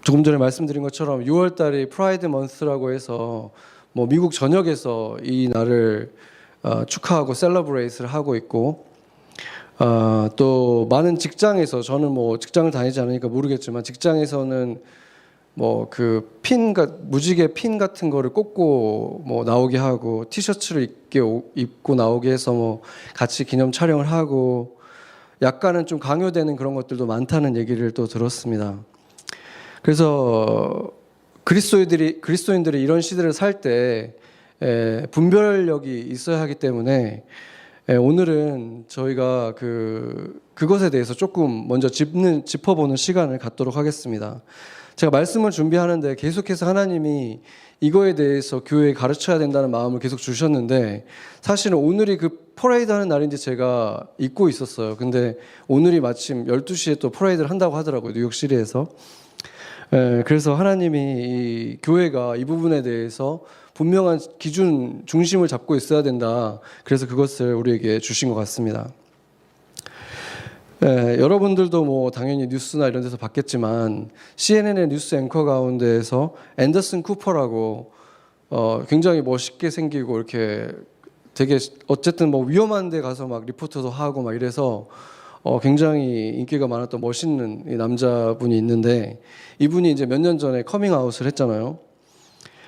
조금 전에 말씀드린 것처럼 6월 달이 프라이드 먼스라고 해서 뭐 미국 전역에서 이 날을 축하하고 셀러브레이트를 하고 있고, 또 많은 직장에서, 저는 뭐 직장을 다니지 않으니까 모르겠지만 직장에서는 뭐 그 무지개 핀 같은 거를 꽂고 뭐 나오게 하고, 티셔츠를 입고 나오게 해서 뭐 같이 기념 촬영을 하고, 약간은 좀 강요되는 그런 것들도 많다는 얘기를 또 들었습니다. 그래서 그리스도인들이 이런 시대를 살 때 분별력이 있어야 하기 때문에 오늘은 저희가 그것에 대해서 조금 먼저 짚어보는 시간을 갖도록 하겠습니다. 제가 말씀을 준비하는데 계속해서 하나님이 이거에 대해서 교회에 가르쳐야 된다는 마음을 계속 주셨는데, 사실은 오늘이 그 퍼레이드 하는 날인지 제가 잊고 있었어요. 근데 오늘이 마침 12시에 또 퍼레이드를 한다고 하더라고요, 뉴욕시리에서. 그래서 하나님이 이 교회가 이 부분에 대해서 분명한 기준, 중심을 잡고 있어야 된다. 그래서 그것을 우리에게 주신 것 같습니다. 여러분들도 뭐 당연히 뉴스나 이런 데서 봤겠지만 CNN의 뉴스 앵커 가운데에서 앤더슨 쿠퍼라고 굉장히 멋있게 생기고 이렇게 되게 어쨌든 뭐 위험한 데 가서 막 리포터도 하고 막 이래서 굉장히 인기가 많았던 멋있는 이 남자분이 있는데, 이분이 이제 몇 년 전에 커밍아웃을 했잖아요.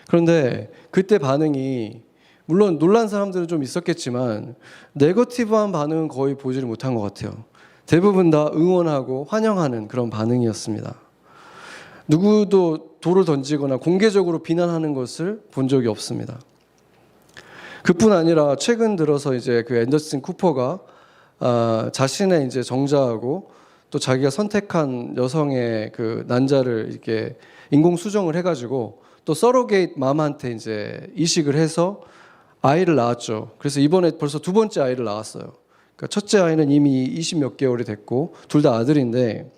그런데 그때 반응이, 물론 놀란 사람들은 좀 있었겠지만 네거티브한 반응은 거의 보지를 못한 것 같아요. 대부분 다 응원하고 환영하는 그런 반응이었습니다. 누구도 돌을 던지거나 공개적으로 비난하는 것을 본 적이 없습니다. 그뿐 아니라 최근 들어서 이제 그 앤더슨 쿠퍼가 자신의 이제 정자하고 또 자기가 선택한 여성의 그 난자를 이렇게 인공 수정을 해가지고 또 서로게이트 맘한테 이제 이식을 해서 아이를 낳았죠. 그래서 이번에 벌써 두 번째 아이를 낳았어요. 그러니까 첫째 아이는 이미 20 몇 개월이 됐고 둘 다 아들인데,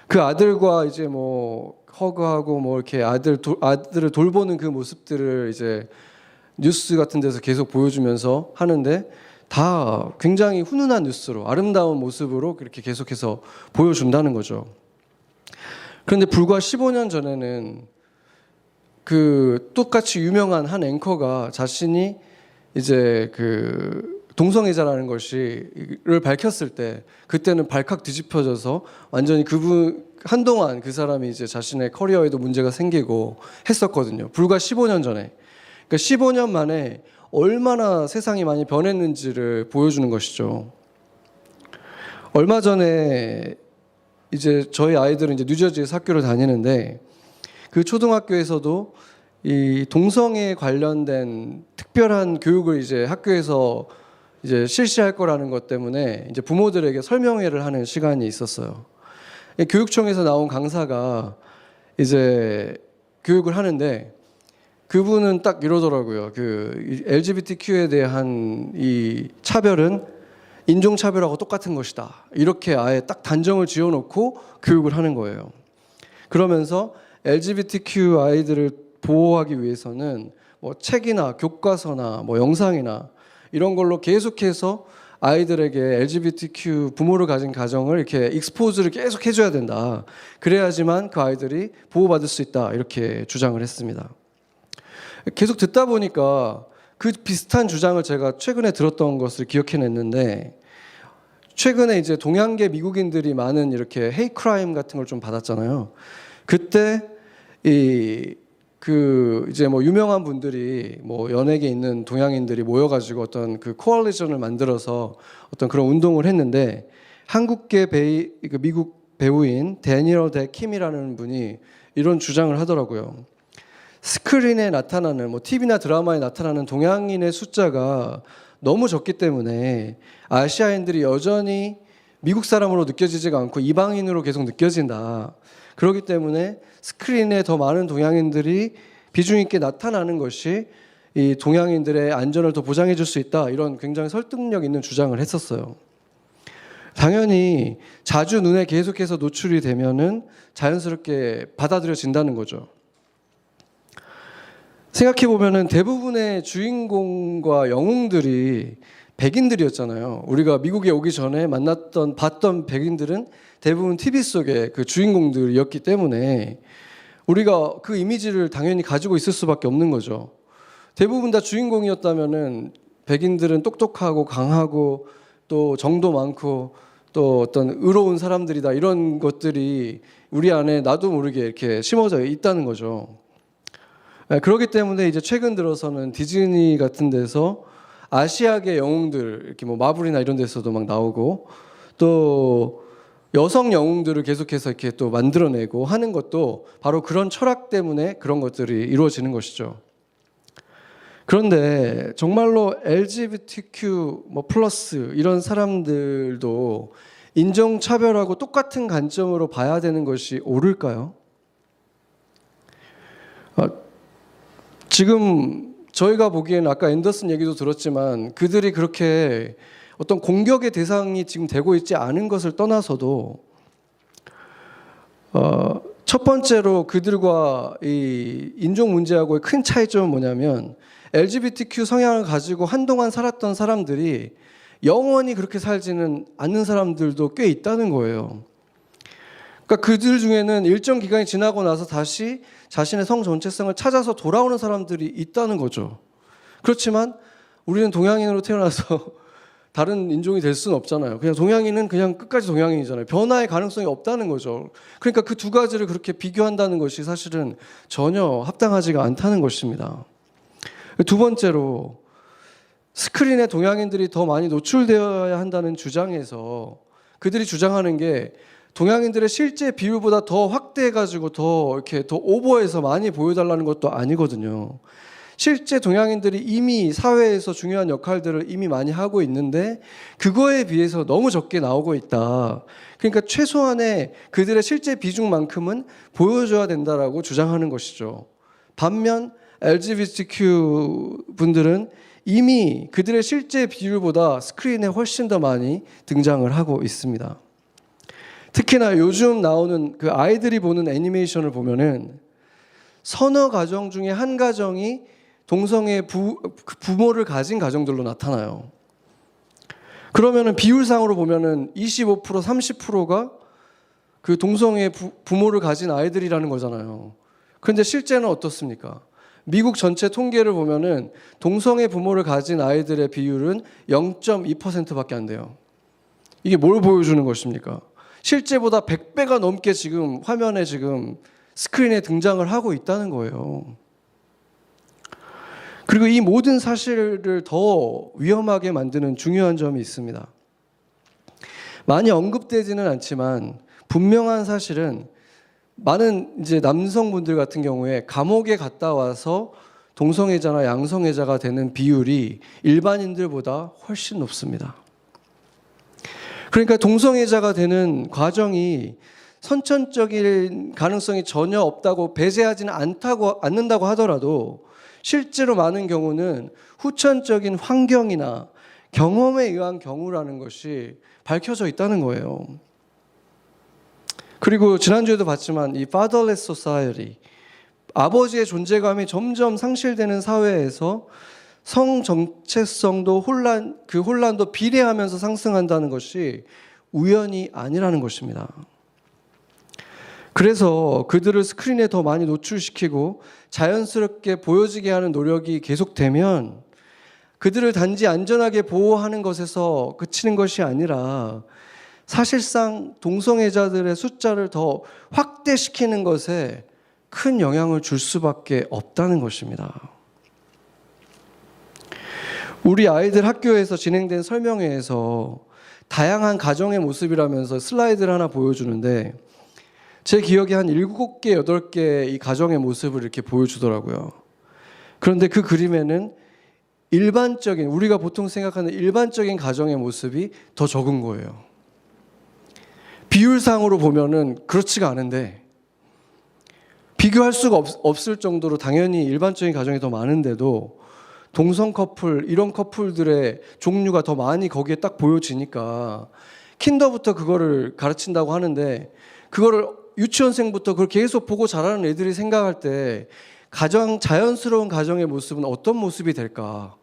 그 아들과 이제 뭐 허그하고 뭐 이렇게 아들을 돌보는 그 모습들을 이제 뉴스 같은 데서 계속 보여주면서 하는데, 다 굉장히 훈훈한 뉴스로, 아름다운 모습으로 그렇게 계속해서 보여준다는 거죠. 그런데 불과 15년 전에는 그 똑같이 유명한 한 앵커가 자신이 이제 그 동성애자라는 것을 밝혔을 때, 그때는 발칵 뒤집혀져서 완전히 한동안 그 사람이 이제 자신의 커리어에도 문제가 생기고 했었거든요. 불과 15년 전에. 그러니까 15년 만에 얼마나 세상이 많이 변했는지를 보여주는 것이죠. 얼마 전에 이제 저희 아이들은 이제 뉴저지에서 학교를 다니는데, 그 초등학교에서도 이 동성애 관련된 특별한 교육을 이제 학교에서 이제 실시할 거라는 것 때문에 이제 부모들에게 설명회를 하는 시간이 있었어요. 교육청에서 나온 강사가 이제 교육을 하는데, 그분은 딱 이러더라고요. 그 LGBTQ에 대한 이 차별은 인종차별하고 똑같은 것이다. 이렇게 아예 딱 단정을 지어놓고 교육을 하는 거예요. 그러면서 LGBTQ 아이들을 보호하기 위해서는 뭐 책이나 교과서나 뭐 영상이나 이런 걸로 계속해서 아이들에게 LGBTQ 부모를 가진 가정을 이렇게 익스포즈를 계속 해줘야 된다. 그래야지만 그 아이들이 보호받을 수 있다. 이렇게 주장을 했습니다. 계속 듣다 보니까 그 비슷한 주장을 제가 최근에 들었던 것을 기억해냈는데, 최근에 이제 동양계 미국인들이 많은 이렇게 헤이 크라임 같은 걸 좀 받았잖아요. 그때 이제 뭐 유명한 분들이 뭐 연예계 있는 동양인들이 모여가지고 어떤 그 코얼리션을 만들어서 어떤 그런 운동을 했는데, 한국계 미국 배우인 데니얼 데 킴이라는 분이 이런 주장을 하더라고요. 스크린에 나타나는 뭐 TV나 드라마에 나타나는 동양인의 숫자가 너무 적기 때문에 아시아인들이 여전히 미국 사람으로 느껴지지가 않고 이방인으로 계속 느껴진다. 그렇기 때문에 스크린에 더 많은 동양인들이 비중 있게 나타나는 것이 이 동양인들의 안전을 더 보장해 줄 수 있다. 이런 굉장히 설득력 있는 주장을 했었어요. 당연히 자주 눈에 계속해서 노출이 되면은 자연스럽게 받아들여진다는 거죠. 생각해 보면은 대부분의 주인공과 영웅들이 백인들이었잖아요. 우리가 미국에 오기 전에 봤던 백인들은 대부분 TV 속의 그 주인공들이었기 때문에 우리가 그 이미지를 당연히 가지고 있을 수밖에 없는 거죠. 대부분 다 주인공이었다면은 백인들은 똑똑하고 강하고 또 정도 많고 또 어떤 의로운 사람들이다, 이런 것들이 우리 안에 나도 모르게 이렇게 심어져 있다는 거죠. 그렇기 때문에 이제 최근 들어서는 디즈니 같은 데서 아시아계 영웅들, 이렇게 뭐 마블이나 이런 데서도 막 나오고 또 여성 영웅들을 계속해서 이렇게 또 만들어내고 하는 것도 바로 그런 철학 때문에 그런 것들이 이루어지는 것이죠. 그런데 정말로 LGBTQ 뭐 플러스 이런 사람들도 인종차별하고 똑같은 관점으로 봐야 되는 것이 옳을까요? 지금 저희가 보기에는 아까 앤더슨 얘기도 들었지만 그들이 그렇게 어떤 공격의 대상이 지금 되고 있지 않은 것을 떠나서도 첫 번째로 그들과 이 인종 문제하고의 큰 차이점은 뭐냐면 LGBTQ 성향을 가지고 한동안 살았던 사람들이 영원히 그렇게 살지는 않는 사람들도 꽤 있다는 거예요. 그러니까 그들 중에는 일정 기간이 지나고 나서 다시 자신의 성 정체성을 찾아서 돌아오는 사람들이 있다는 거죠. 그렇지만 우리는 동양인으로 태어나서 다른 인종이 될 수는 없잖아요. 그냥 동양인은 그냥 끝까지 동양인이잖아요. 변화의 가능성이 없다는 거죠. 그러니까 그 두 가지를 그렇게 비교한다는 것이 사실은 전혀 합당하지가 않다는 것입니다. 두 번째로 스크린에 동양인들이 더 많이 노출되어야 한다는 주장에서 그들이 주장하는 게 동양인들의 실제 비율보다 더 확대해가지고 더 이렇게 더 오버해서 많이 보여달라는 것도 아니거든요. 실제 동양인들이 이미 사회에서 중요한 역할들을 이미 많이 하고 있는데 그거에 비해서 너무 적게 나오고 있다. 그러니까 최소한의 그들의 실제 비중만큼은 보여줘야 된다라고 주장하는 것이죠. 반면 LGBTQ 분들은 이미 그들의 실제 비율보다 스크린에 훨씬 더 많이 등장을 하고 있습니다. 특히나 요즘 나오는 그 아이들이 보는 애니메이션을 보면은 서너 가정 중에 한 가정이 동성애 부모를 가진 가정들로 나타나요. 그러면은 비율상으로 보면은 25%, 30%가 그 동성애 부모를 가진 아이들이라는 거잖아요. 그런데 실제는 어떻습니까? 미국 전체 통계를 보면은 동성애 부모를 가진 아이들의 비율은 0.2%밖에 안 돼요. 이게 뭘 보여주는 것입니까? 실제보다 100배가 넘게 지금 화면에 지금 스크린에 등장을 하고 있다는 거예요. 그리고 이 모든 사실을 더 위험하게 만드는 중요한 점이 있습니다. 많이 언급되지는 않지만 분명한 사실은 많은 이제 남성분들 같은 경우에 감옥에 갔다 와서 동성애자나 양성애자가 되는 비율이 일반인들보다 훨씬 높습니다. 그러니까 동성애자가 되는 과정이 선천적인 가능성이 전혀 없다고 배제하지는 않는다고 하더라도 실제로 많은 경우는 후천적인 환경이나 경험에 의한 경우라는 것이 밝혀져 있다는 거예요. 그리고 지난주에도 봤지만 이 fatherless society, 아버지의 존재감이 점점 상실되는 사회에서 성 정체성도 그 혼란도 비례하면서 상승한다는 것이 우연이 아니라는 것입니다. 그래서 그들을 스크린에 더 많이 노출시키고 자연스럽게 보여지게 하는 노력이 계속되면 그들을 단지 안전하게 보호하는 것에서 그치는 것이 아니라 사실상 동성애자들의 숫자를 더 확대시키는 것에 큰 영향을 줄 수밖에 없다는 것입니다. 우리 아이들 학교에서 진행된 설명회에서 다양한 가정의 모습이라면서 슬라이드를 하나 보여주는데 제 기억에 한 7개, 8개 이 가정의 모습을 이렇게 보여주더라고요. 그런데 그 그림에는 일반적인, 우리가 보통 생각하는 일반적인 가정의 모습이 더 적은 거예요. 비율상으로 보면은 그렇지가 않은데 비교할 수가 없을 정도로 당연히 일반적인 가정이 더 많은데도 동성 커플, 이런 커플들의 종류가 더 많이 거기에 딱 보여지니까 킨더부터 그거를 가르친다고 하는데 그거를 유치원생부터 그걸 계속 보고 자라는 애들이 생각할 때 가장 자연스러운 가정의 모습은 어떤 모습이 될까?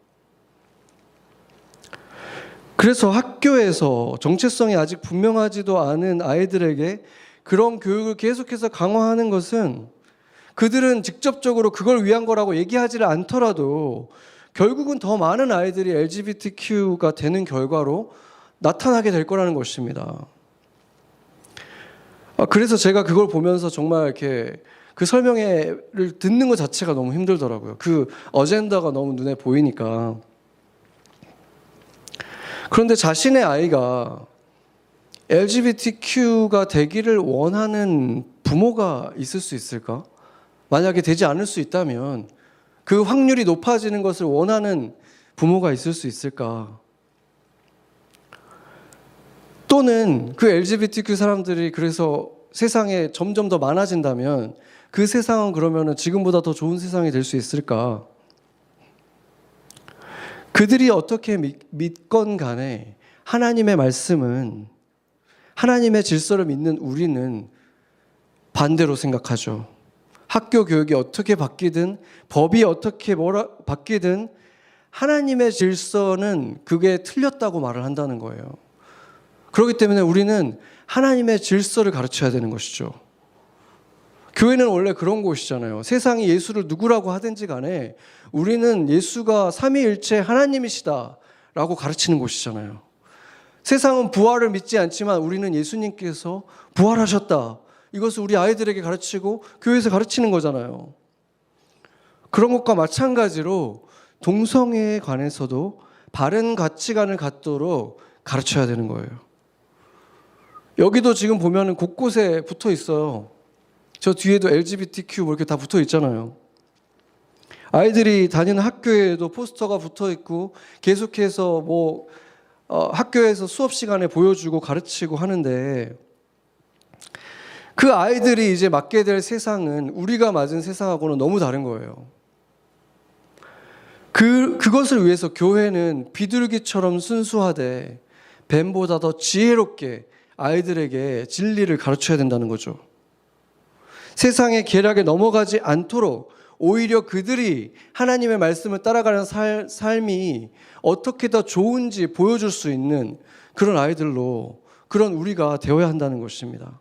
그래서 학교에서 정체성이 아직 분명하지도 않은 아이들에게 그런 교육을 계속해서 강화하는 것은 그들은 직접적으로 그걸 위한 거라고 얘기하지를 않더라도 결국은 더 많은 아이들이 LGBTQ가 되는 결과로 나타나게 될 거라는 것입니다. 그래서 제가 그걸 보면서 정말 이렇게 그 설명회를 듣는 것 자체가 너무 힘들더라고요. 그 어젠다가 너무 눈에 보이니까. 그런데 자신의 아이가 LGBTQ가 되기를 원하는 부모가 있을 수 있을까? 만약에 되지 않을 수 있다면 그 확률이 높아지는 것을 원하는 부모가 있을 수 있을까? 또는 그 LGBTQ 사람들이 그래서 세상에 점점 더 많아진다면 그 세상은 그러면 지금보다 더 좋은 세상이 될 수 있을까? 그들이 어떻게 믿건 간에 하나님의 말씀은, 하나님의 질서를 믿는 우리는 반대로 생각하죠. 학교 교육이 어떻게 바뀌든 법이 어떻게 바뀌든 하나님의 질서는 그게 틀렸다고 말을 한다는 거예요. 그렇기 때문에 우리는 하나님의 질서를 가르쳐야 되는 것이죠. 교회는 원래 그런 곳이잖아요. 세상이 예수를 누구라고 하든지 간에 우리는 예수가 삼위일체 하나님이시다라고 가르치는 곳이잖아요. 세상은 부활을 믿지 않지만 우리는 예수님께서 부활하셨다. 이것을 우리 아이들에게 가르치고 교회에서 가르치는 거잖아요. 그런 것과 마찬가지로 동성애에 관해서도 바른 가치관을 갖도록 가르쳐야 되는 거예요. 여기도 지금 보면은 곳곳에 붙어 있어요. 저 뒤에도 LGBTQ 뭐 이렇게 다 붙어 있잖아요. 아이들이 다니는 학교에도 포스터가 붙어 있고 계속해서 학교에서 수업 시간에 보여주고 가르치고 하는데 그 아이들이 이제 맞게 될 세상은 우리가 맞은 세상하고는 너무 다른 거예요. 그것을 위해서 교회는 비둘기처럼 순수하되 뱀보다 더 지혜롭게 아이들에게 진리를 가르쳐야 된다는 거죠. 세상의 계략에 넘어가지 않도록 오히려 그들이 하나님의 말씀을 따라가는 삶이 어떻게 더 좋은지 보여줄 수 있는 그런 아이들로, 그런 우리가 되어야 한다는 것입니다.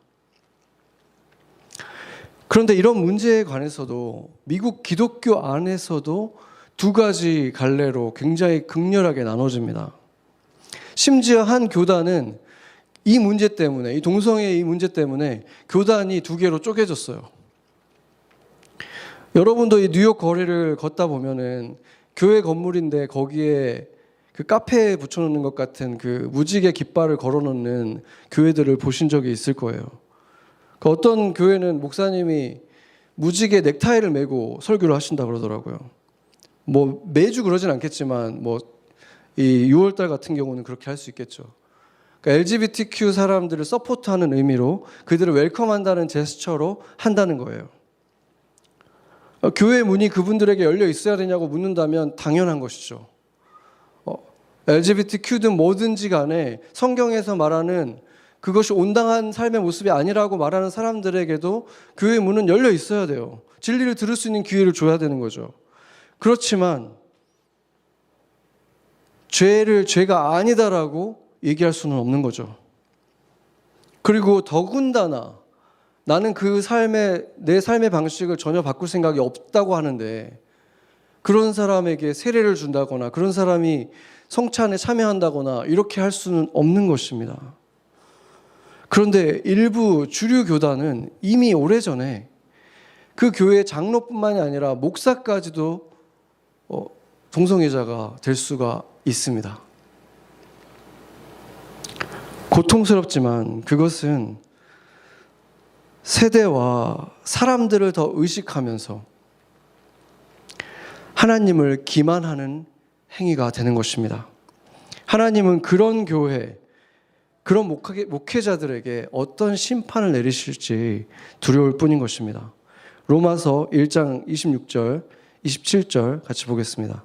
그런데 이런 문제에 관해서도 미국 기독교 안에서도 두 가지 갈래로 굉장히 극렬하게 나눠집니다. 심지어 한 교단은 이 문제 때문에, 이 동성애 이 문제 때문에 교단이 두 개로 쪼개졌어요. 여러분도 이 뉴욕 거리를 걷다 보면은 교회 건물인데 거기에 그 카페에 붙여놓는 것 같은 그 무지개 깃발을 걸어놓는 교회들을 보신 적이 있을 거예요. 그 어떤 교회는 목사님이 무지개 넥타이를 메고 설교를 하신다 그러더라고요. 매주 그러진 않겠지만 이 6월달 같은 경우는 그렇게 할 수 있겠죠. 그러니까 LGBTQ 사람들을 서포트하는 의미로 그들을 웰컴한다는 제스처로 한다는 거예요. 교회 문이 그분들에게 열려 있어야 되냐고 묻는다면 당연한 것이죠. LGBTQ든 뭐든지 간에 성경에서 말하는 그것이 온당한 삶의 모습이 아니라고 말하는 사람들에게도 교회 문은 열려 있어야 돼요. 진리를 들을 수 있는 기회를 줘야 되는 거죠. 그렇지만 죄가 아니다라고 얘기할 수는 없는 거죠. 그리고 더군다나 나는 내 삶의 방식을 전혀 바꿀 생각이 없다고 하는데 그런 사람에게 세례를 준다거나 그런 사람이 성찬에 참여한다거나 이렇게 할 수는 없는 것입니다. 그런데 일부 주류 교단은 이미 오래전에 그 교회의 장로뿐만이 아니라 목사까지도 동성애자가 될 수가 있습니다. 고통스럽지만 그것은 세대와 사람들을 더 의식하면서 하나님을 기만하는 행위가 되는 것입니다. 하나님은 그런 교회, 그런 목회자들에게 어떤 심판을 내리실지 두려울 뿐인 것입니다. 로마서 1장 26절, 27절 같이 보겠습니다.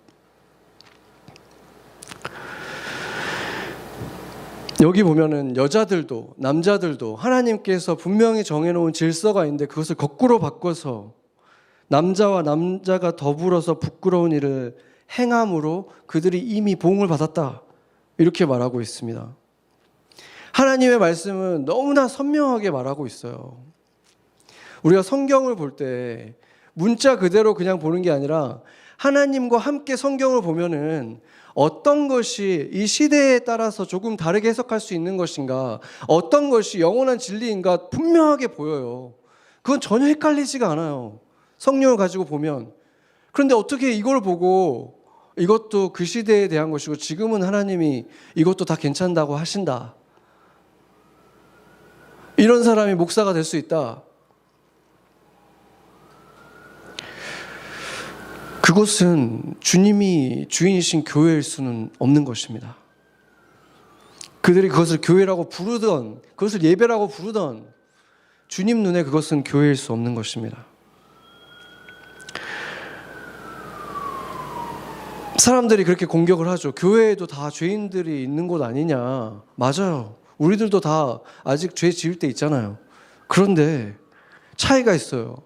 여기 보면은 여자들도 남자들도 하나님께서 분명히 정해놓은 질서가 있는데 그것을 거꾸로 바꿔서 남자와 남자가 더불어서 부끄러운 일을 행함으로 그들이 이미 보응을 받았다, 이렇게 말하고 있습니다. 하나님의 말씀은 너무나 선명하게 말하고 있어요. 우리가 성경을 볼 때 문자 그대로 그냥 보는 게 아니라 하나님과 함께 성경을 보면은 어떤 것이 이 시대에 따라서 조금 다르게 해석할 수 있는 것인가, 어떤 것이 영원한 진리인가 분명하게 보여요. 그건 전혀 헷갈리지가 않아요. 성령을 가지고 보면. 그런데 어떻게 이걸 보고 이것도 그 시대에 대한 것이고 지금은 하나님이 이것도 다 괜찮다고 하신다, 이런 사람이 목사가 될 수 있다. 그것은 주님이 주인이신 교회일 수는 없는 것입니다. 그들이 그것을 교회라고 부르던, 그것을 예배라고 부르던 주님 눈에 그것은 교회일 수 없는 것입니다. 사람들이 그렇게 공격을 하죠. 교회에도 다 죄인들이 있는 곳 아니냐. 맞아요. 우리들도 다 아직 죄 지을 때 있잖아요. 그런데 차이가 있어요.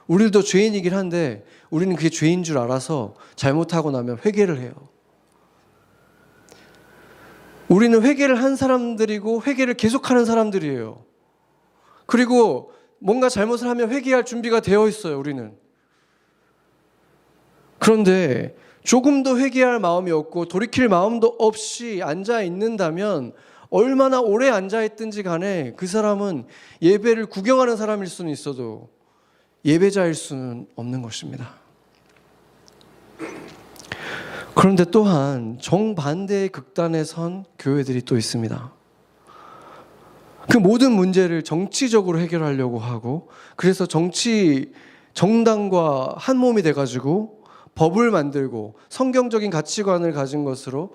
우리도 죄인이긴 한데 우리는 그게 죄인 줄 알아서 잘못하고 나면 회개를 해요. 우리는 회개를 한 사람들이고 회개를 계속하는 사람들이에요. 그리고 뭔가 잘못을 하면 회개할 준비가 되어 있어요, 우리는. 그런데 조금 더 회개할 마음이 없고 돌이킬 마음도 없이 앉아 있는다면 얼마나 오래 앉아 있든지 간에 그 사람은 예배를 구경하는 사람일 수는 있어도 예배자일 수는 없는 것입니다. 그런데 또한 정반대의 극단에 선 교회들이 또 있습니다. 그 모든 문제를 정치적으로 해결하려고 하고, 그래서 정당과 한 몸이 돼가지고 법을 만들고 성경적인 가치관을 가진 것으로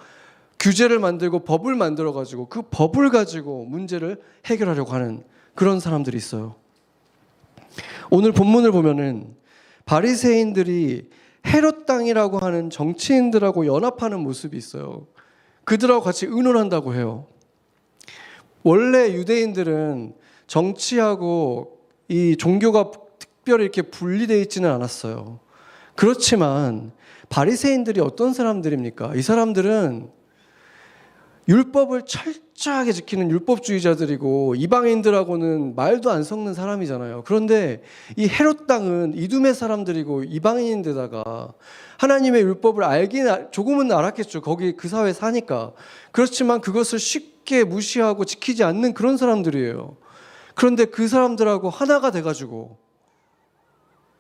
규제를 만들고 법을 만들어가지고 그 법을 가지고 문제를 해결하려고 하는 그런 사람들이 있어요. 오늘 본문을 보면은 바리새인들이 헤롯 당이라고 하는 정치인들하고 연합하는 모습이 있어요. 그들하고 같이 의논한다고 해요. 원래 유대인들은 정치하고 이 종교가 특별히 이렇게 분리되어 있지는 않았어요. 그렇지만 바리새인들이 어떤 사람들입니까? 이 사람들은 율법을 철저하게 지키는 율법주의자들이고 이방인들하고는 말도 안 섞는 사람이잖아요. 그런데 이 헤롯 당은 이두메 사람들이고 이방인인데다가 하나님의 율법을 조금은 알았겠죠. 거기 그 사회에 사니까. 그렇지만 그것을 쉽게 무시하고 지키지 않는 그런 사람들이에요. 그런데 그 사람들하고 하나가 돼가지고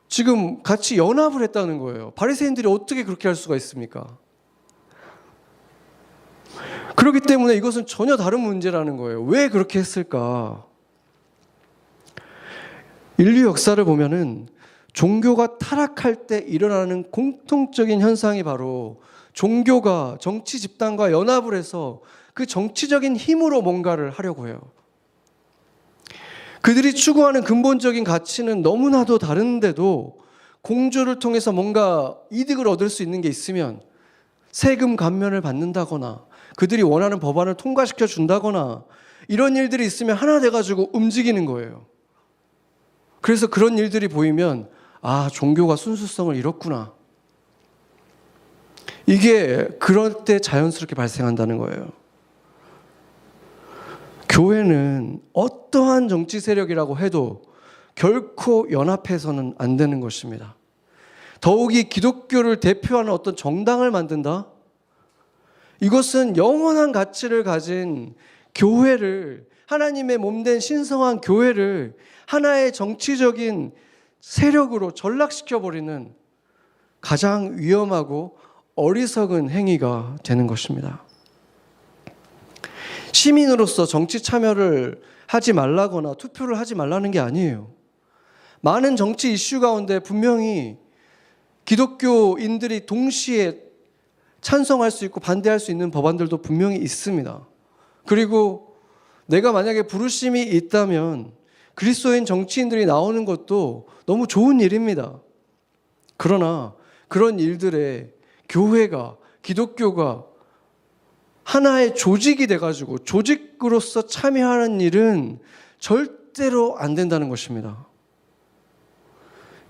지금 같이 연합을 했다는 거예요. 바리새인들이 어떻게 그렇게 할 수가 있습니까? 그렇기 때문에 이것은 전혀 다른 문제라는 거예요. 왜 그렇게 했을까? 인류 역사를 보면은 종교가 타락할 때 일어나는 공통적인 현상이 바로 종교가 정치 집단과 연합을 해서 그 정치적인 힘으로 뭔가를 하려고 해요. 그들이 추구하는 근본적인 가치는 너무나도 다른데도 공조를 통해서 뭔가 이득을 얻을 수 있는 게 있으면 세금 감면을 받는다거나 그들이 원하는 법안을 통과시켜 준다거나 이런 일들이 있으면 하나 돼가지고 움직이는 거예요. 그래서 그런 일들이 보이면 아, 종교가 순수성을 잃었구나. 이게 그럴 때 자연스럽게 발생한다는 거예요. 교회는 어떠한 정치 세력이라고 해도 결코 연합해서는 안 되는 것입니다. 더욱이 기독교를 대표하는 어떤 정당을 만든다? 이것은 영원한 가치를 가진 교회를, 하나님의 몸된 신성한 교회를 하나의 정치적인 세력으로 전락시켜버리는 가장 위험하고 어리석은 행위가 되는 것입니다. 시민으로서 정치 참여를 하지 말라거나 투표를 하지 말라는 게 아니에요. 많은 정치 이슈 가운데 분명히 기독교인들이 동시에 찬성할 수 있고 반대할 수 있는 법안들도 분명히 있습니다. 그리고 내가 만약에 부르심이 있다면 그리스도인 정치인들이 나오는 것도 너무 좋은 일입니다. 그러나 그런 일들에 교회가, 기독교가 하나의 조직이 돼가지고 조직으로서 참여하는 일은 절대로 안 된다는 것입니다.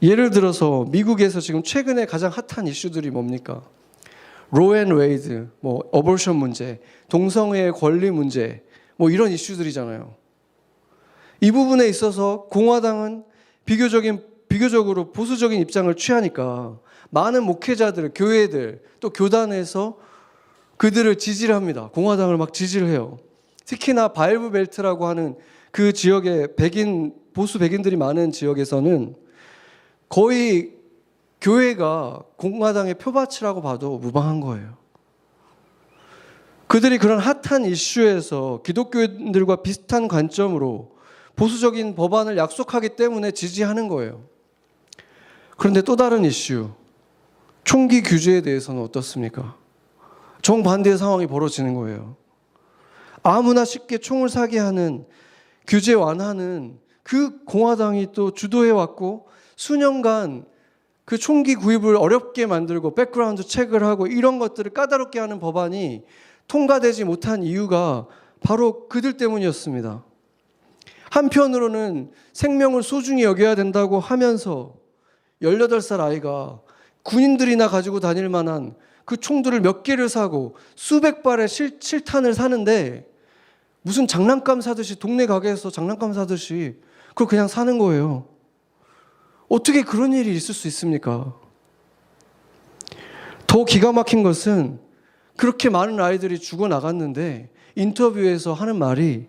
예를 들어서 미국에서 지금 최근에 가장 핫한 이슈들이 뭡니까? 로 앤 웨이드, 어볼션 문제, 동성애의 권리 문제, 이런 이슈들이잖아요. 이 부분에 있어서 공화당은 비교적인 비교적으로 보수적인 입장을 취하니까 많은 목회자들, 교회들, 또 교단에서 그들을 지지를 합니다. 공화당을 막 지지를 해요. 특히나 바이블 벨트라고 하는 그 지역의 보수 백인들이 많은 지역에서는 거의 교회가 공화당의 표밭이라고 봐도 무방한 거예요. 그들이 그런 핫한 이슈에서 기독교인들과 비슷한 관점으로 보수적인 법안을 약속하기 때문에 지지하는 거예요. 그런데 또 다른 이슈, 총기 규제에 대해서는 어떻습니까? 정반대의 상황이 벌어지는 거예요. 아무나 쉽게 총을 사게 하는 규제 완화는 그 공화당이 또 주도해왔고 수년간 그 총기 구입을 어렵게 만들고 백그라운드 체크를 하고 이런 것들을 까다롭게 하는 법안이 통과되지 못한 이유가 바로 그들 때문이었습니다. 한편으로는 생명을 소중히 여겨야 된다고 하면서 18살 아이가 군인들이나 가지고 다닐 만한 그 총들을 몇 개를 사고 수백 발의 실탄을 사는데 무슨 장난감 사듯이 동네 가게에서 장난감 사듯이 그걸 그냥 사는 거예요. 어떻게 그런 일이 있을 수 있습니까? 더 기가 막힌 것은 그렇게 많은 아이들이 죽어나갔는데 인터뷰에서 하는 말이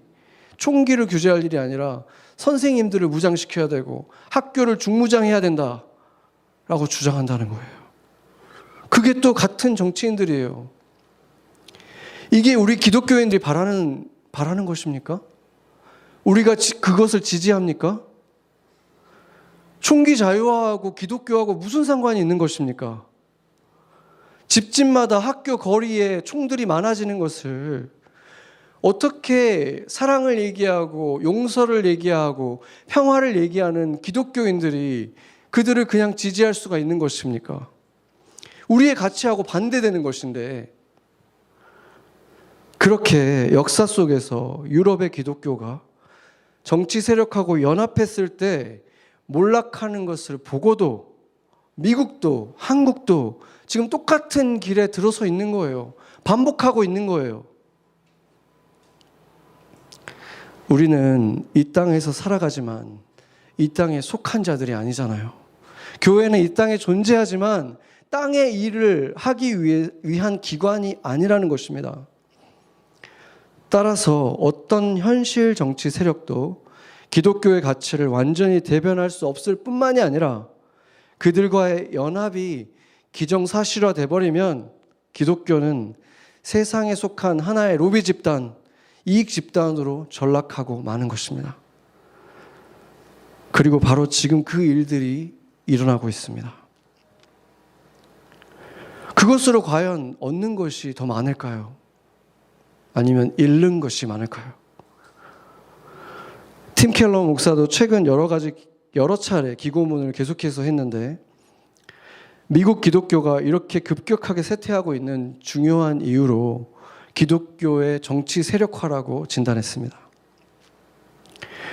총기를 규제할 일이 아니라 선생님들을 무장시켜야 되고 학교를 중무장해야 된다라고 주장한다는 거예요. 그게 또 같은 정치인들이에요. 이게 우리 기독교인들이 바라는 것입니까? 우리가 그것을 지지합니까? 총기 자유화하고 기독교하고 무슨 상관이 있는 것입니까? 집집마다 학교 거리에 총들이 많아지는 것을 어떻게 사랑을 얘기하고 용서를 얘기하고 평화를 얘기하는 기독교인들이 그들을 그냥 지지할 수가 있는 것입니까? 우리의 가치하고 반대되는 것인데 그렇게 역사 속에서 유럽의 기독교가 정치 세력하고 연합했을 때 몰락하는 것을 보고도 미국도 한국도 지금 똑같은 길에 들어서 있는 거예요. 반복하고 있는 거예요. 우리는 이 땅에서 살아가지만 이 땅에 속한 자들이 아니잖아요. 교회는 이 땅에 존재하지만 땅의 일을 하기 위한 기관이 아니라는 것입니다. 따라서 어떤 현실 정치 세력도 기독교의 가치를 완전히 대변할 수 없을 뿐만이 아니라 그들과의 연합이 기정사실화돼 버리면 기독교는 세상에 속한 하나의 로비 집단, 이익 집단으로 전락하고 마는 것입니다. 그리고 바로 지금 그 일들이 일어나고 있습니다. 그것으로 과연 얻는 것이 더 많을까요? 아니면 잃는 것이 많을까요? 팀 켈러 목사도 최근 여러 차례 기고문을 계속해서 했는데 미국 기독교가 이렇게 급격하게 쇠퇴하고 있는 중요한 이유로 기독교의 정치 세력화라고 진단했습니다.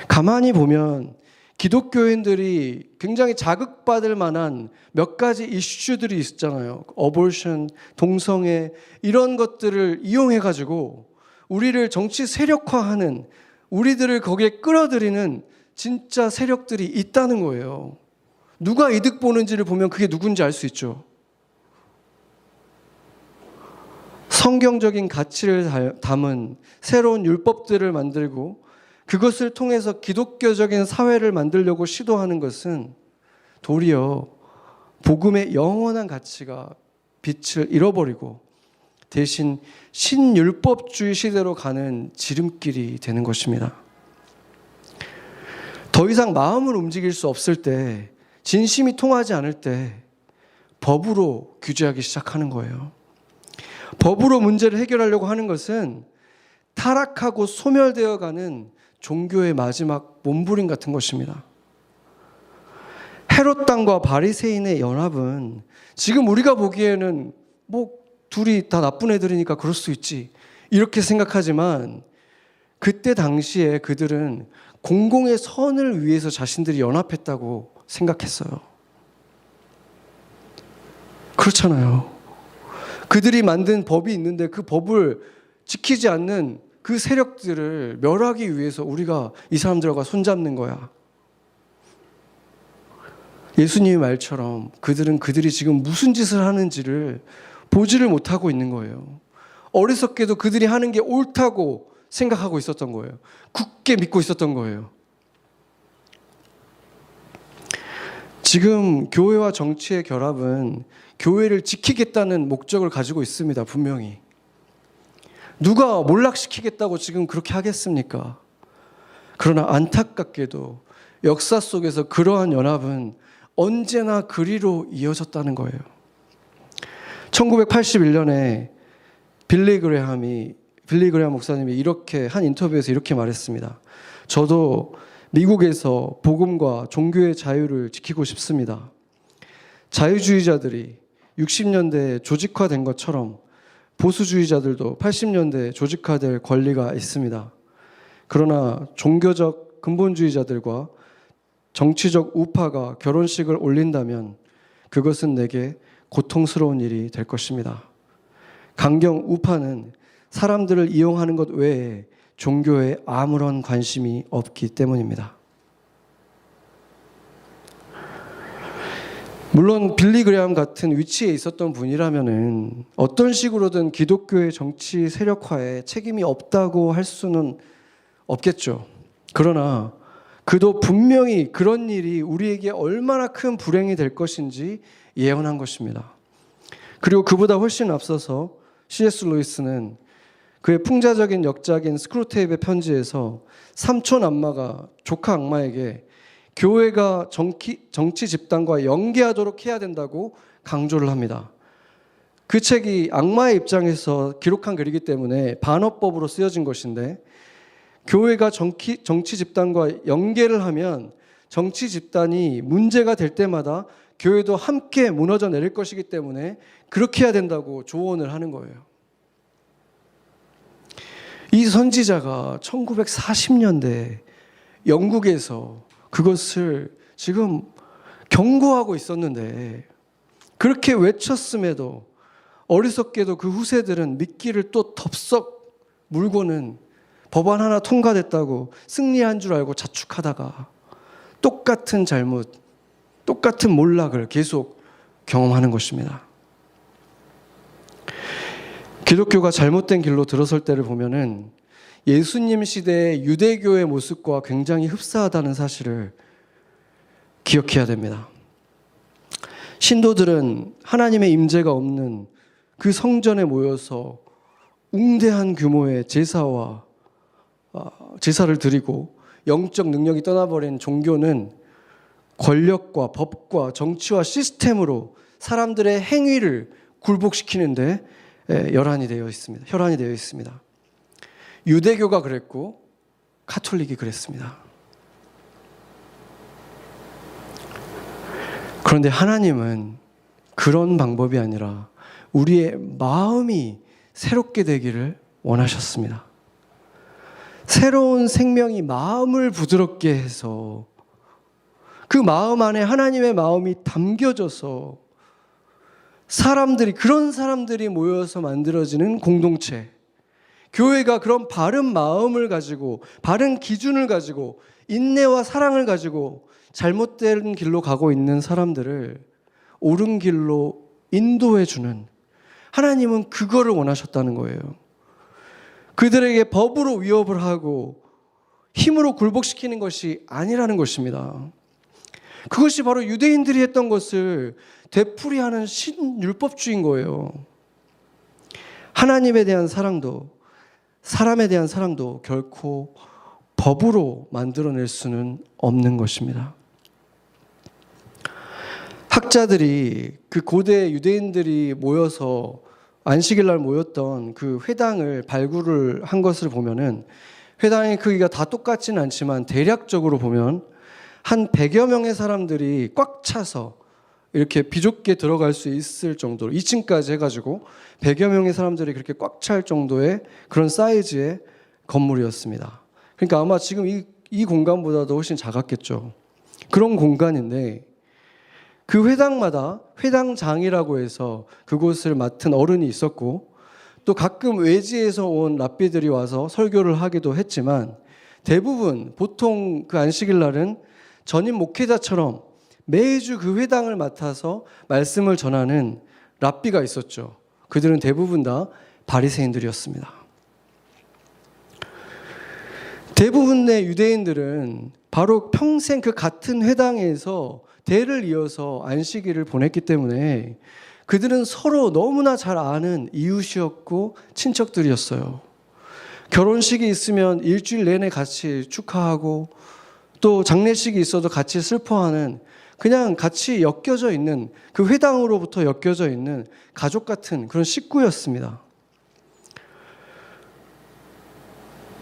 가만히 보면 기독교인들이 굉장히 자극받을 만한 몇 가지 이슈들이 있잖아요. 어볼션, 동성애 이런 것들을 이용해가지고 우리를 정치 세력화하는 우리들을 거기에 끌어들이는 진짜 세력들이 있다는 거예요. 누가 이득 보는지를 보면 그게 누군지 알 수 있죠. 성경적인 가치를 담은 새로운 율법들을 만들고 그것을 통해서 기독교적인 사회를 만들려고 시도하는 것은 도리어 복음의 영원한 가치가 빛을 잃어버리고 대신 신율법주의 시대로 가는 지름길이 되는 것입니다. 더 이상 마음을 움직일 수 없을 때, 진심이 통하지 않을 때 법으로 규제하기 시작하는 거예요. 법으로 문제를 해결하려고 하는 것은 타락하고 소멸되어가는 종교의 마지막 몸부림 같은 것입니다. 헤롯 당과 바리새인의 연합은 지금 우리가 보기에는 둘이 다 나쁜 애들이니까 그럴 수 있지 이렇게 생각하지만 그때 당시에 그들은 공공의 선을 위해서 자신들이 연합했다고 생각했어요. 그렇잖아요. 그들이 만든 법이 있는데 그 법을 지키지 않는 그 세력들을 멸하기 위해서 우리가 이 사람들과 손잡는 거야. 예수님의 말처럼 그들이 지금 무슨 짓을 하는지를 보지를 못하고 있는 거예요. 어리석게도 그들이 하는 게 옳다고 생각하고 있었던 거예요. 굳게 믿고 있었던 거예요. 지금 교회와 정치의 결합은 교회를 지키겠다는 목적을 가지고 있습니다. 분명히. 누가 몰락시키겠다고 지금 그렇게 하겠습니까? 그러나 안타깝게도 역사 속에서 그러한 연합은 언제나 그리로 이어졌다는 거예요. 1981년에 빌리 그레함 목사님이 이렇게 한 인터뷰에서 이렇게 말했습니다. 저도 미국에서 복음과 종교의 자유를 지키고 싶습니다. 자유주의자들이 60년대에 조직화된 것처럼 보수주의자들도 80년대에 조직화될 권리가 있습니다. 그러나 종교적 근본주의자들과 정치적 우파가 결혼식을 올린다면 그것은 내게 고통스러운 일이 될 것입니다. 강경 우파는 사람들을 이용하는 것 외에 종교에 아무런 관심이 없기 때문입니다. 물론 빌리 그레함 같은 위치에 있었던 분이라면은 어떤 식으로든 기독교의 정치 세력화에 책임이 없다고 할 수는 없겠죠. 그러나 그도 분명히 그런 일이 우리에게 얼마나 큰 불행이 될 것인지 예언한 것입니다. 그리고 그보다 훨씬 앞서서 C.S. 루이스는 그의 풍자적인 역작인 스크루테이프의 편지에서 삼촌 악마가 조카 악마에게 교회가 정치 집단과 연계하도록 해야 된다고 강조를 합니다. 그 책이 악마의 입장에서 기록한 글이기 때문에 반어법으로 쓰여진 것인데 교회가 정치 집단과 연계를 하면 정치 집단이 문제가 될 때마다 교회도 함께 무너져 내릴 것이기 때문에 그렇게 해야 된다고 조언을 하는 거예요. 이 선지자가 1940년대 영국에서 그것을 지금 경고하고 있었는데 그렇게 외쳤음에도 어리석게도 그 후세들은 믿기를 또 덥석 물고는 법안 하나 통과됐다고 승리한 줄 알고 자축하다가 똑같은 잘못, 똑같은 몰락을 계속 경험하는 것입니다. 기독교가 잘못된 길로 들어설 때를 보면은 예수님 시대의 유대교의 모습과 굉장히 흡사하다는 사실을 기억해야 됩니다. 신도들은 하나님의 임재가 없는 그 성전에 모여서 웅대한 규모의 제사를 드리고 영적 능력이 떠나버린 종교는 권력과 법과 정치와 시스템으로 사람들의 행위를 굴복시키는데 혈안이 되어 있습니다. 유대교가 그랬고 가톨릭이 그랬습니다. 그런데 하나님은 그런 방법이 아니라 우리의 마음이 새롭게 되기를 원하셨습니다. 새로운 생명이 마음을 부드럽게 해서 그 마음 안에 하나님의 마음이 담겨져서 그런 사람들이 모여서 만들어지는 공동체, 교회가 그런 바른 마음을 가지고 바른 기준을 가지고 인내와 사랑을 가지고 잘못된 길로 가고 있는 사람들을 옳은 길로 인도해 주는, 하나님은 그거를 원하셨다는 거예요. 그들에게 법으로 위협을 하고 힘으로 굴복시키는 것이 아니라는 것입니다. 그것이 바로 유대인들이 했던 것을 되풀이하는 신율법주의인 거예요. 하나님에 대한 사랑도 사람에 대한 사랑도 결코 법으로 만들어낼 수는 없는 것입니다. 학자들이 그 고대 유대인들이 모여서 안식일 날 모였던 그 회당을 발굴을 한 것을 보면은 회당의 크기가 다 똑같지는 않지만 대략적으로 보면 한 100여 명의 사람들이 꽉 차서 이렇게 비좁게 들어갈 수 있을 정도로 2층까지 해가지고 100여 명의 사람들이 그렇게 꽉 찰 정도의 그런 사이즈의 건물이었습니다. 그러니까 아마 지금 이 공간보다도 훨씬 작았겠죠. 그런 공간인데 그 회당마다 회당장이라고 해서 그곳을 맡은 어른이 있었고 또 가끔 외지에서 온 랍비들이 와서 설교를 하기도 했지만 대부분 보통 그 안식일 날은 전임 목회자처럼 매주 그 회당을 맡아서 말씀을 전하는 랍비가 있었죠. 그들은 대부분 다 바리새인들이었습니다. 대부분의 유대인들은 바로 평생 그 같은 회당에서 대를 이어서 안식일을 보냈기 때문에 그들은 서로 너무나 잘 아는 이웃이었고 친척들이었어요. 결혼식이 있으면 일주일 내내 같이 축하하고 또 장례식이 있어도 같이 슬퍼하는 그냥 같이 엮여져 있는 그 회당으로부터 엮여져 있는 가족 같은 그런 식구였습니다.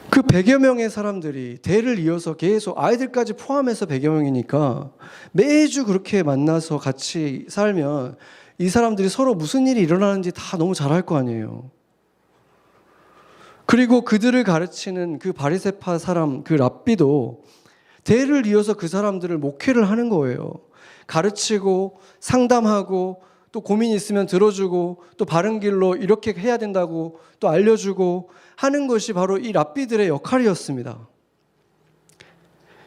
그 100여 명의 사람들이 대를 이어서 계속 아이들까지 포함해서 100여 명이니까 매주 그렇게 만나서 같이 살면 이 사람들이 서로 무슨 일이 일어나는지 다 너무 잘 알 거 아니에요. 그리고 그들을 가르치는 그 바리새파 사람, 그 랍비도 대를 이어서 그 사람들을 목회를 하는 거예요. 가르치고 상담하고 또 고민이 있으면 들어주고 또 바른 길로 이렇게 해야 된다고 또 알려주고 하는 것이 바로 이 랍비들의 역할이었습니다.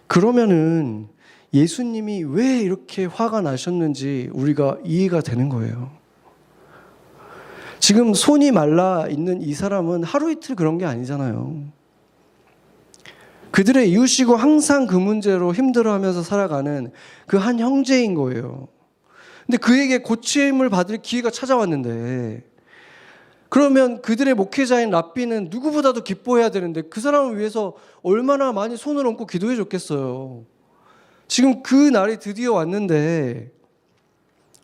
그러면은 예수님이 왜 이렇게 화가 나셨는지 우리가 이해가 되는 거예요. 지금 손이 말라 있는 이 사람은 하루 이틀 그런 게 아니잖아요. 그들의 이웃이고 항상 그 문제로 힘들어하면서 살아가는 그 한 형제인 거예요. 근데 그에게 고침을 받을 기회가 찾아왔는데 그러면 그들의 목회자인 랍비는 누구보다도 기뻐해야 되는데 그 사람을 위해서 얼마나 많이 손을 얹고 기도해 줬겠어요. 지금 그 날이 드디어 왔는데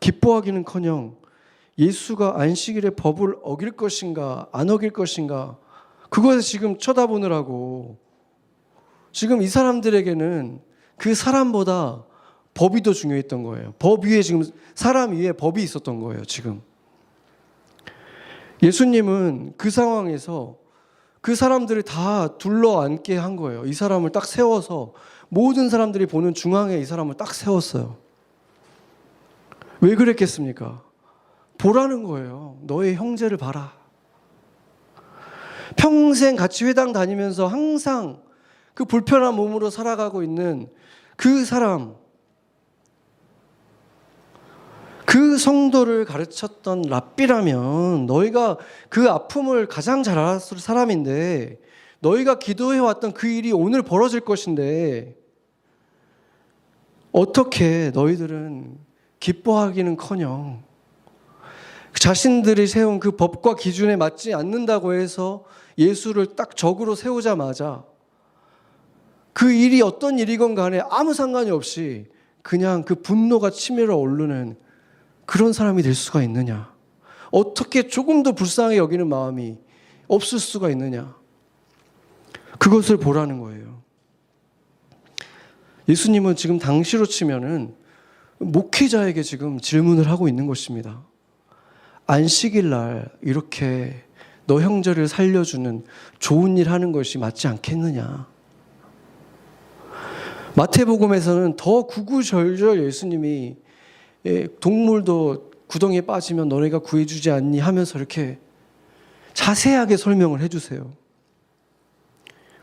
기뻐하기는커녕 예수가 안식일의 법을 어길 것인가 안 어길 것인가 그것에 지금 쳐다보느라고 지금 이 사람들에게는 그 사람보다 법이 더 중요했던 거예요. 법 위에 지금 사람 위에 법이 있었던 거예요. 지금 예수님은 그 상황에서 그 사람들을 다 둘러앉게 한 거예요. 이 사람을 딱 세워서 모든 사람들이 보는 중앙에 이 사람을 딱 세웠어요. 왜 그랬겠습니까? 보라는 거예요. 너의 형제를 봐라. 평생 같이 회당 다니면서 항상 그 불편한 몸으로 살아가고 있는 그 사람, 그 성도를 가르쳤던 랍비라면 너희가 그 아픔을 가장 잘 알았을 사람인데 너희가 기도해왔던 그 일이 오늘 벌어질 것인데 어떻게 너희들은 기뻐하기는커녕 자신들이 세운 그 법과 기준에 맞지 않는다고 해서 예수를 딱 적으로 세우자마자 그 일이 어떤 일이건 간에 아무 상관이 없이 그냥 그 분노가 치밀어 오르는 그런 사람이 될 수가 있느냐? 어떻게 조금도 불쌍하게 여기는 마음이 없을 수가 있느냐? 그것을 보라는 거예요. 예수님은 지금 당시로 치면은 목회자에게 지금 질문을 하고 있는 것입니다. 안식일 날 이렇게 너 형제를 살려주는 좋은 일 하는 것이 맞지 않겠느냐? 마태복음에서는 더 구구절절 예수님이 동물도 구덩이에 빠지면 너네가 구해주지 않니 하면서 이렇게 자세하게 설명을 해주세요.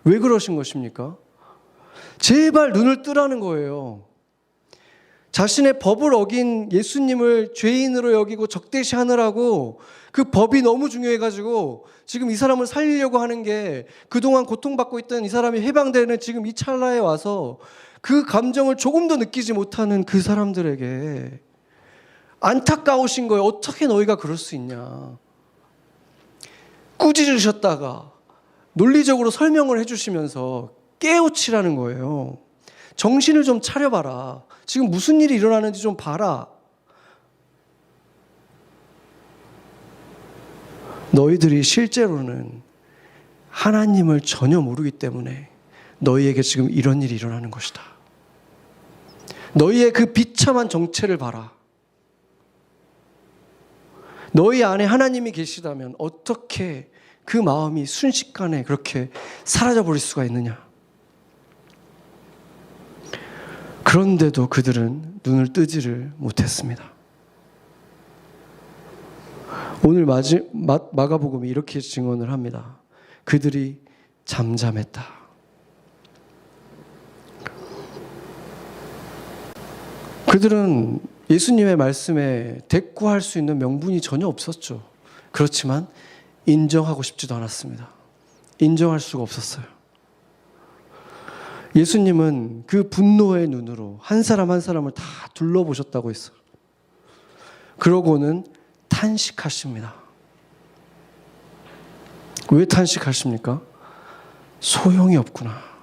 왜 그러신 것입니까? 제발 눈을 뜨라는 거예요. 자신의 법을 어긴 예수님을 죄인으로 여기고 적대시하느라고 그 법이 너무 중요해가지고 지금 이 사람을 살리려고 하는 게 그동안 고통받고 있던 이 사람이 해방되는 지금 이 찰나에 와서 그 감정을 조금도 느끼지 못하는 그 사람들에게 안타까우신 거예요. 어떻게 너희가 그럴 수 있냐. 꾸짖으셨다가 논리적으로 설명을 해주시면서 깨우치라는 거예요. 정신을 좀 차려봐라. 지금 무슨 일이 일어나는지 좀 봐라. 너희들이 실제로는 하나님을 전혀 모르기 때문에 너희에게 지금 이런 일이 일어나는 것이다. 너희의 그 비참한 정체를 봐라. 너희 안에 하나님이 계시다면 어떻게 그 마음이 순식간에 그렇게 사라져버릴 수가 있느냐. 그런데도 그들은 눈을 뜨지를 못했습니다. 오늘 마가복음이 이렇게 증언을 합니다. 그들이 잠잠했다. 그들은 예수님의 말씀에 대꾸할 수 있는 명분이 전혀 없었죠. 그렇지만 인정하고 싶지도 않았습니다. 인정할 수가 없었어요. 예수님은 그 분노의 눈으로 한 사람 한 사람을 다 둘러보셨다고 했어요. 그러고는 탄식하십니다. 왜 탄식하십니까? 소용이 없구나.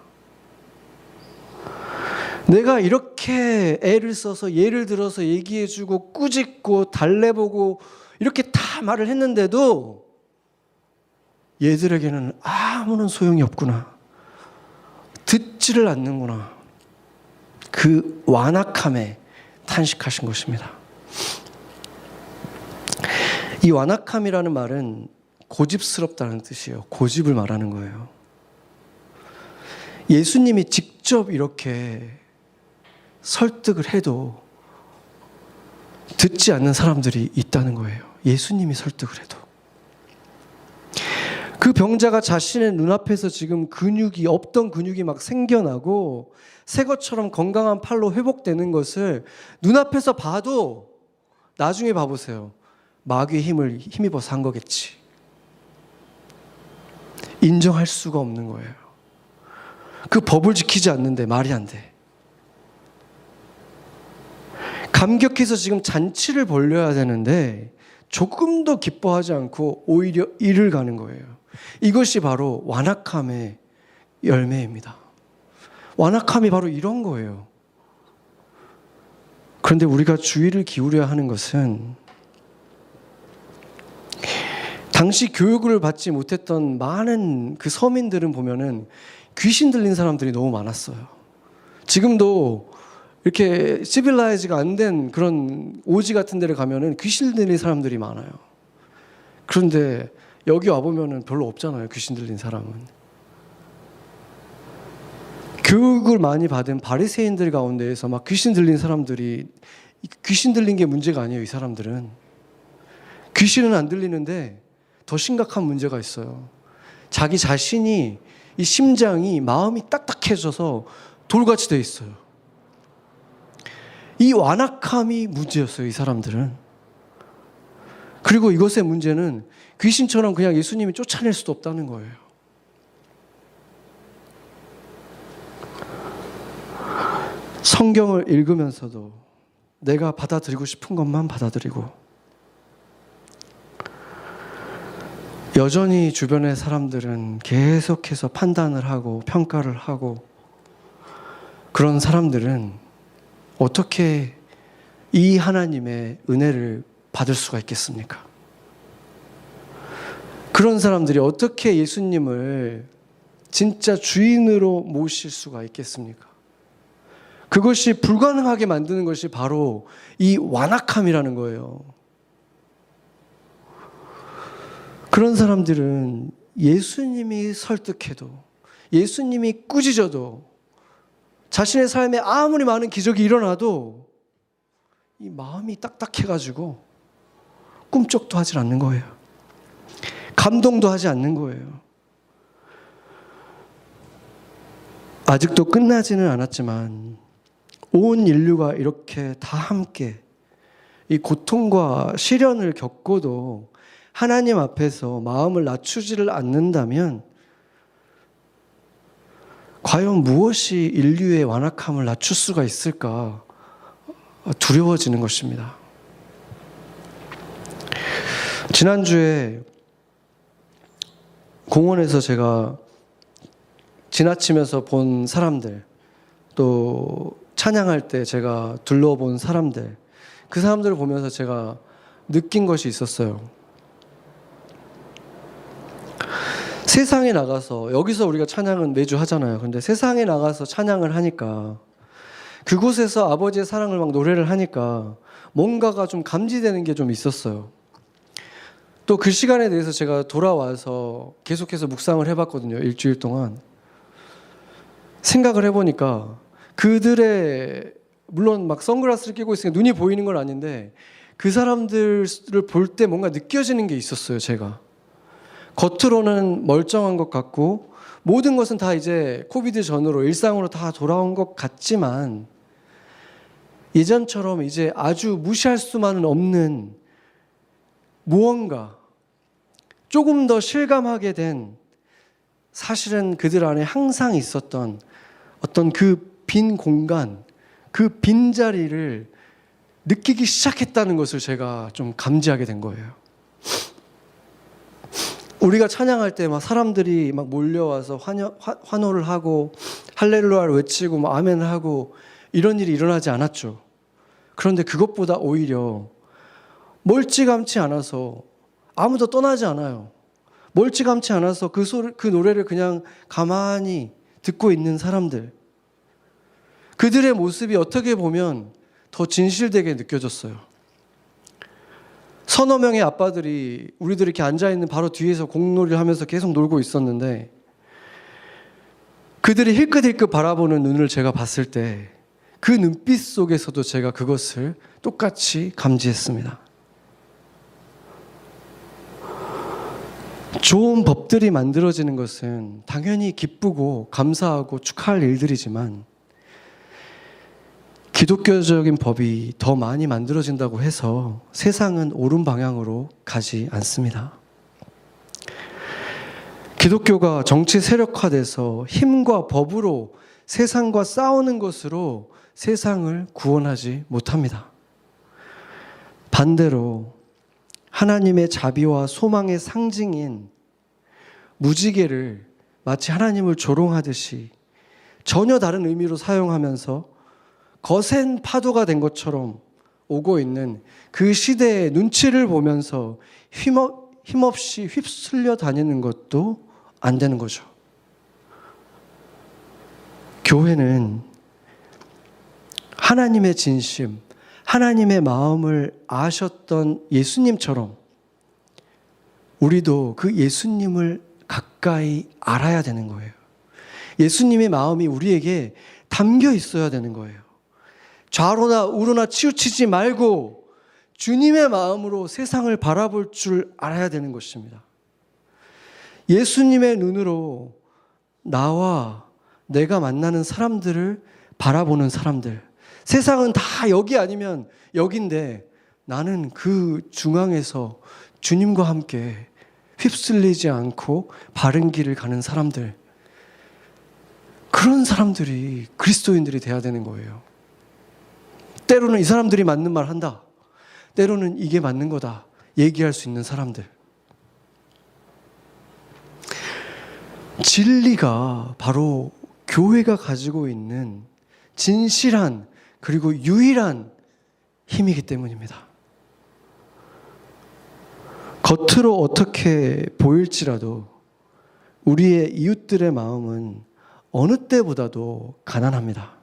내가 이렇게 애를 써서 예를 들어서 얘기해주고 꾸짖고 달래보고 이렇게 다 말을 했는데도 얘들에게는 아무런 소용이 없구나. 듣지를 않는구나. 그 완악함에 탄식하신 것입니다. 이 완악함이라는 말은 고집스럽다는 뜻이에요. 고집을 말하는 거예요. 예수님이 직접 이렇게 설득을 해도 듣지 않는 사람들이 있다는 거예요. 예수님이 설득을 해도. 그 병자가 자신의 눈앞에서 지금 없던 근육이 막 생겨나고 새 것처럼 건강한 팔로 회복되는 것을 눈앞에서 봐도 나중에 봐보세요. 마귀의 힘을 힘입어서 한 거겠지. 인정할 수가 없는 거예요. 그 법을 지키지 않는데 말이 안 돼. 감격해서 지금 잔치를 벌려야 되는데 조금도 기뻐하지 않고 오히려 이를 가는 거예요. 이것이 바로 완악함의 열매입니다. 완악함이 바로 이런 거예요. 그런데 우리가 주의를 기울여야 하는 것은 당시 교육을 받지 못했던 많은 그 서민들은 보면은 귀신 들린 사람들이 너무 많았어요. 지금도 이렇게 시빌라이즈가 안 된 그런 오지 같은 데를 가면은 귀신 들린 사람들이 많아요. 그런데 여기 와보면은 별로 없잖아요. 귀신 들린 사람은. 교육을 많이 받은 바리새인들 가운데에서 막 귀신 들린 사람들이, 귀신 들린 게 문제가 아니에요. 이 사람들은 귀신은 안 들리는데 더 심각한 문제가 있어요. 자기 자신이, 이 심장이, 마음이 딱딱해져서 돌같이 돼 있어요. 이 완악함이 문제였어요. 이 사람들은. 그리고 이것의 문제는 귀신처럼 그냥 예수님이 쫓아낼 수도 없다는 거예요. 성경을 읽으면서도 내가 받아들이고 싶은 것만 받아들이고 여전히 주변의 사람들은 계속해서 판단을 하고 평가를 하고 그런 사람들은 어떻게 이 하나님의 은혜를 받을 수가 있겠습니까? 그런 사람들이 어떻게 예수님을 진짜 주인으로 모실 수가 있겠습니까? 그것이 불가능하게 만드는 것이 바로 이 완악함이라는 거예요. 그런 사람들은 예수님이 설득해도, 예수님이 꾸짖어도, 자신의 삶에 아무리 많은 기적이 일어나도 이 마음이 딱딱해가지고 꿈쩍도 하지 않는 거예요. 감동도 하지 않는 거예요. 아직도 끝나지는 않았지만 온 인류가 이렇게 다 함께 이 고통과 시련을 겪고도 하나님 앞에서 마음을 낮추지를 않는다면 과연 무엇이 인류의 완악함을 낮출 수가 있을까 두려워지는 것입니다. 지난주에 공원에서 제가 지나치면서 본 사람들, 또 찬양할 때 제가 둘러본 사람들, 그 사람들을 보면서 제가 느낀 것이 있었어요. 세상에 나가서, 여기서 우리가 찬양은 매주 하잖아요. 근데 세상에 나가서 찬양을 하니까 그곳에서 아버지의 사랑을 막 노래를 하니까 뭔가가 좀 감지되는 게 좀 있었어요. 또 그 시간에 대해서 제가 돌아와서 계속해서 묵상을 해봤거든요. 일주일 동안. 생각을 해보니까 그들의, 물론 막 선글라스를 끼고 있으니까 눈이 보이는 건 아닌데 그 사람들을 볼 때 뭔가 느껴지는 게 있었어요. 제가 겉으로는 멀쩡한 것 같고 모든 것은 다 이제 코비드 전으로 일상으로 다 돌아온 것 같지만 예전처럼 이제 아주 무시할 수만은 없는 무언가, 조금 더 실감하게 된, 사실은 그들 안에 항상 있었던 어떤 그 빈 공간, 그 빈자리를 느끼기 시작했다는 것을 제가 좀 감지하게 된 거예요. 우리가 찬양할 때 막 사람들이 막 몰려와서 환호를 하고 할렐루야를 외치고 막 아멘을 하고 이런 일이 일어나지 않았죠. 그런데 그것보다 오히려 멀찌감치 않아서, 아무도 떠나지 않아요. 멀찌감치 않아서 그 노래를 그냥 가만히 듣고 있는 사람들, 그들의 모습이 어떻게 보면 더 진실되게 느껴졌어요. 서너 명의 아빠들이 우리들이 이렇게 앉아있는 바로 뒤에서 공놀이를 하면서 계속 놀고 있었는데, 그들이 힐끗힐끗 바라보는 눈을 제가 봤을 때 그 눈빛 속에서도 제가 그것을 똑같이 감지했습니다. 좋은 법들이 만들어지는 것은 당연히 기쁘고 감사하고 축하할 일들이지만, 기독교적인 법이 더 많이 만들어진다고 해서 세상은 옳은 방향으로 가지 않습니다. 기독교가 정치 세력화돼서 힘과 법으로 세상과 싸우는 것으로 세상을 구원하지 못합니다. 반대로 하나님의 자비와 소망의 상징인 무지개를 마치 하나님을 조롱하듯이 전혀 다른 의미로 사용하면서 거센 파도가 된 것처럼 오고 있는 그 시대의 눈치를 보면서 힘없이 휩쓸려 다니는 것도 안 되는 거죠. 교회는 하나님의 진심, 하나님의 마음을 아셨던 예수님처럼 우리도 그 예수님을 가까이 알아야 되는 거예요. 예수님의 마음이 우리에게 담겨 있어야 되는 거예요. 좌로나 우로나 치우치지 말고 주님의 마음으로 세상을 바라볼 줄 알아야 되는 것입니다. 예수님의 눈으로 나와 내가 만나는 사람들을 바라보는 사람들, 세상은 다 여기 아니면 여긴데 나는 그 중앙에서 주님과 함께 휩쓸리지 않고 바른 길을 가는 사람들, 그런 사람들이 그리스도인들이 돼야 되는 거예요. 때로는 이 사람들이 맞는 말 한다, 때로는 이게 맞는 거다 얘기할 수 있는 사람들. 진리가 바로 교회가 가지고 있는 진실한 그리고 유일한 힘이기 때문입니다. 겉으로 어떻게 보일지라도 우리의 이웃들의 마음은 어느 때보다도 가난합니다.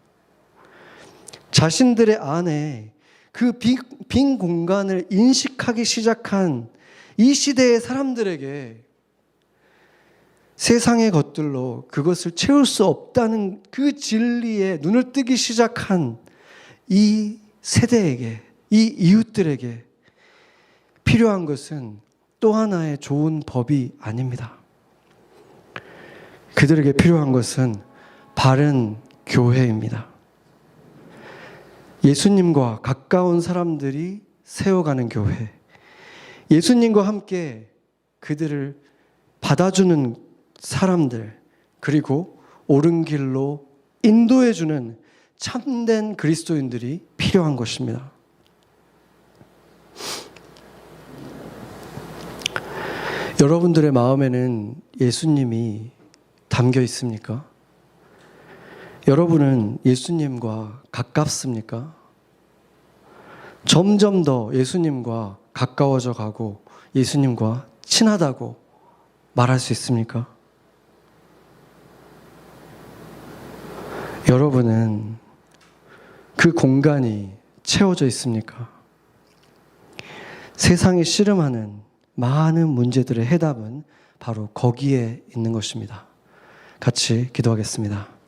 자신들의 안에 그 빈 공간을 인식하기 시작한 이 시대의 사람들에게 세상의 것들로 그것을 채울 수 없다는 그 진리에 눈을 뜨기 시작한 이 세대에게, 이 이웃들에게 필요한 것은 또 하나의 좋은 법이 아닙니다. 그들에게 필요한 것은 바른 교회입니다. 예수님과 가까운 사람들이 세워가는 교회, 예수님과 함께 그들을 받아주는 사람들, 그리고 옳은 길로 인도해주는 참된 그리스도인들이 필요한 것입니다. 여러분들의 마음에는 예수님이 담겨 있습니까? 여러분은 예수님과 가깝습니까? 점점 더 예수님과 가까워져 가고 예수님과 친하다고 말할 수 있습니까? 여러분은 그 공간이 채워져 있습니까? 세상이 씨름하는 많은 문제들의 해답은 바로 거기에 있는 것입니다. 같이 기도하겠습니다.